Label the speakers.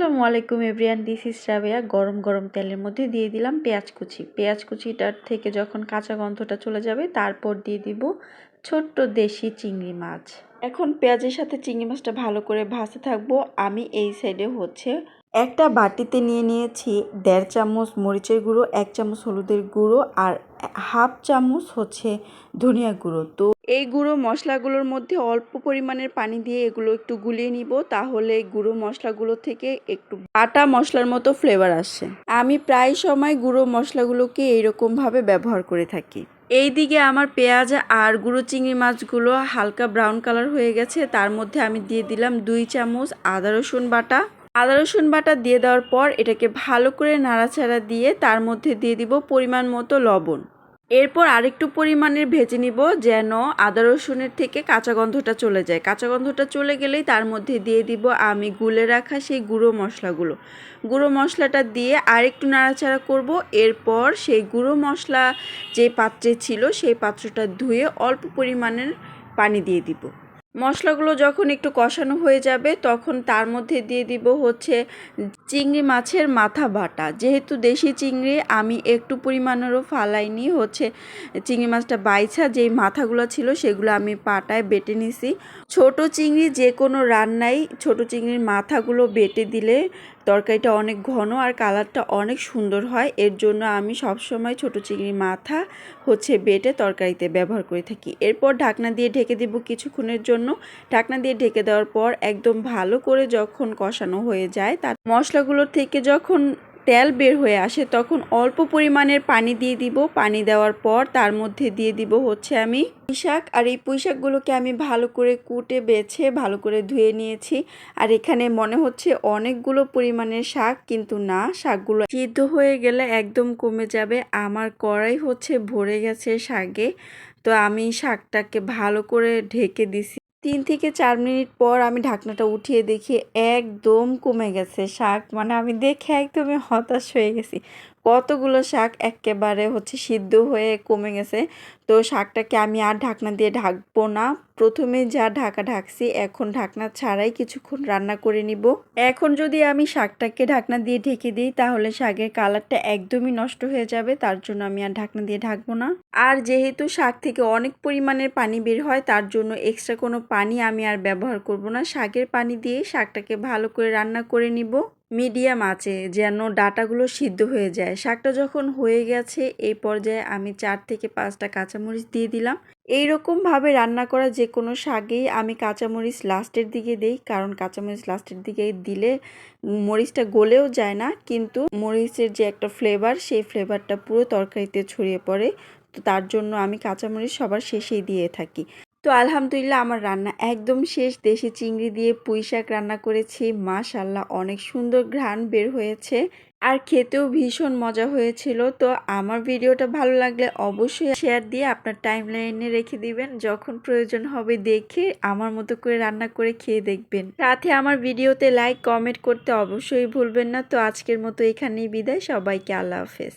Speaker 1: আসসালামু আলাইকুম everyone, this is Rabeya. গরম গরম তেলের মধ্যে দিয়ে দিলাম পেঁয়াজ কুচি। পেঁয়াজ কুচিটার থেকে যখন কাঁচা গন্ধটা চলে যাবে তারপর দিয়ে দিব ছোট্ট দেশি চিংড়ি মাছ। এখন পেঁয়াজের সাথে চিংড়ি মাছটা ভালো করে ভাজতে থাকবো। আমি এই সাইডে একটা বাটিতে নিয়ে নিয়েছি 1.5 চামচ মরিচের গুঁড়ো, 1 চামচ হলুদের গুঁড়ো আর হাফ চামচ ধনিয়া গুঁড়ো। তো এই গুঁড়ো মশলাগুলোর মধ্যে অল্প পরিমাণের পানি দিয়ে এগুলো একটু গুলিয়ে নিব, তাহলে গুঁড়ো মশলাগুলো থেকে একটু বাটা মশলার মতো ফ্লেভার আসে। আমি প্রায় সময় গুঁড়ো মশলাগুলোকে এইরকমভাবে ব্যবহার করে থাকি। এইদিকে আমার পেঁয়াজ আর গুঁড়ো চিংড়ি মাছগুলো হালকা ব্রাউন কালার হয়ে গেছে। তার মধ্যে আমি দিয়ে দিলাম 2 চামচ আদা রসুন বাটা। আদা রসুন বাটা দিয়ে দেওয়ার পর এটাকে ভালো করে নাড়াচাড়া দিয়ে তার মধ্যে দিয়ে দিব পরিমাণ মতো লবণ। এরপর আরেকটু পরিমাণের ভেজে নিব, যেন আদা রসুনের থেকে কাঁচা গন্ধটা চলে যায়। কাঁচা গন্ধটা চলে গেলেই তার মধ্যে দিয়ে দিব আমি গুলে রাখা সেই গুঁড়ো মশলাগুলো। গুঁড়ো মশলাটা দিয়ে আরেকটু নাড়াচাড়া করব। এরপর সেই গুঁড়ো মশলা যে পাত্রে ছিল সেই পাত্রটা ধুয়ে অল্প পরিমাণের পানি দিয়ে দিব। মশলাগুলো যখন একটু কষানো হয়ে যাবে তখন তার মধ্যে দিয়ে দিব চিংড়ি মাছের মাথা বাটা। যেহেতু দেশি চিংড়ি, আমি একটু পরিমাণেরও ফালাইনি, চিংড়ি মাছটা বাইছা যেই মাথাগুলো ছিল সেগুলো আমি পাটায় বেটে নিছি। ছোট চিংড়ি যে কোনো রান্নায় ছোট চিংড়ির মাথাগুলো বেটে দিলে তরকারিটা অনেক ঘন আর কালারটা অনেক সুন্দর হয়। এর জন্য আমি সবসময় ছোট চিংড়ির মাথা বেটে তরকারিতে ব্যবহার করে থাকি। এরপর ঢাকনা দিয়ে ঢেকে দিব কিছুক্ষণের জন্য। ঢাকনা দিয়ে ঢেকে দেওয়ার পর একদম ভালো করে যখন কষানো হয়ে যায়, তার মশলাগুলোর থেকে যখন তেল বের হয়ে আসে তখন অল্প পরিমাণের পানি দিয়ে দিব। পানি দেওয়ার পর তার মধ্যে দিয়ে দিব আমি পুঁইশাক। আর এই পুঁইশাকগুলোকে আমি ভালো করে কুটে বেছে ভালো করে ধুয়ে নিয়েছি। আর এখানে মনে হচ্ছে অনেকগুলো পরিমাণের শাক, কিন্তু না, শাকগুলো সিদ্ধ হয়ে গেলে একদম কমে যাবে। আমার কড়াই ভরে গেছে শাকে। তো আমি শাকটাকে ভালো করে ঢেকে দিছি। 3 থেকে 4 মিনিট পর আমি ঢাকনাটা উঠিয়ে দেখি একদম কমে গেছে শাক। মানে আমি দেখে একদমই হতাশ হয়ে গেছি। কতগুলো শাক একেবারে সিদ্ধ হয়ে কমে গেছে। তো শাকটাকে আমি আর ঢাকনা দিয়ে ঢাকবো না। প্রথমে যা ঢাকছি, এখন ঢাকনা ছাড়াই কিছুক্ষণ রান্না করে নিব। এখন যদি আমি শাকটাকে ঢাকনা দিয়ে ঢেকে দিই তাহলে শাকের কালারটা একদমই নষ্ট হয়ে যাবে। তার জন্য আমি আর ঢাকনা দিয়ে ঢাকবো না। আর যেহেতু শাক থেকে অনেক পরিমাণের পানি বের হয়, তার জন্য এক্সট্রা কোনো পানি আমি আর ব্যবহার করব না। শাকের পানি দিয়ে শাকটাকে ভালো করে রান্না করে নিব মিডিয়াম আঁচে, যেন ডাঁটাগুলো সিদ্ধ হয়ে যায়। শাকটা যখন হয়ে গেছে এই পর্যায়ে আমি 4 থেকে 5টা কাঁচামরিচ দিয়ে দিলাম। এইরকমভাবে রান্না করা যে কোনো শাকেই আমি কাঁচামরিচ লাস্টের দিকে দিই, কারণ কাঁচামরিচ লাস্টের দিকে দিলে মরিচটা গলেও যায় না, কিন্তু মরিচের যে একটা ফ্লেভার, সেই ফ্লেভারটা পুরো তরকারিতে ছড়িয়ে পড়ে। তো তার জন্য আমি কাঁচামরিচ সবার শেষেই দিয়ে থাকি। তো আলহামদুলিল্লাহ আমার রান্না একদম শেষ। দেশি চিংড়ি দিয়ে পুঁইশাক রান্না করেছি। মাশাআল্লাহ, অনেক সুন্দর ঘ্রাণ বের হয়েছে আর খেতেও ভীষণ মজা হয়েছিল। তো আমার ভিডিওটা ভালো লাগলে অবশ্যই শেয়ার দিয়ে আপনার টাইমলাইনে রেখে দিবেন। যখন প্রয়োজন হবে দেখে আমার মতো করে রান্না করে খেয়ে দেখবেন। সাথে আমার ভিডিওতে লাইক কমেন্ট করতে অবশ্যই ভুলবেন না। তো আজকের মতো এখানেই বিদায়। সবাইকে আল্লাহ হাফেজ।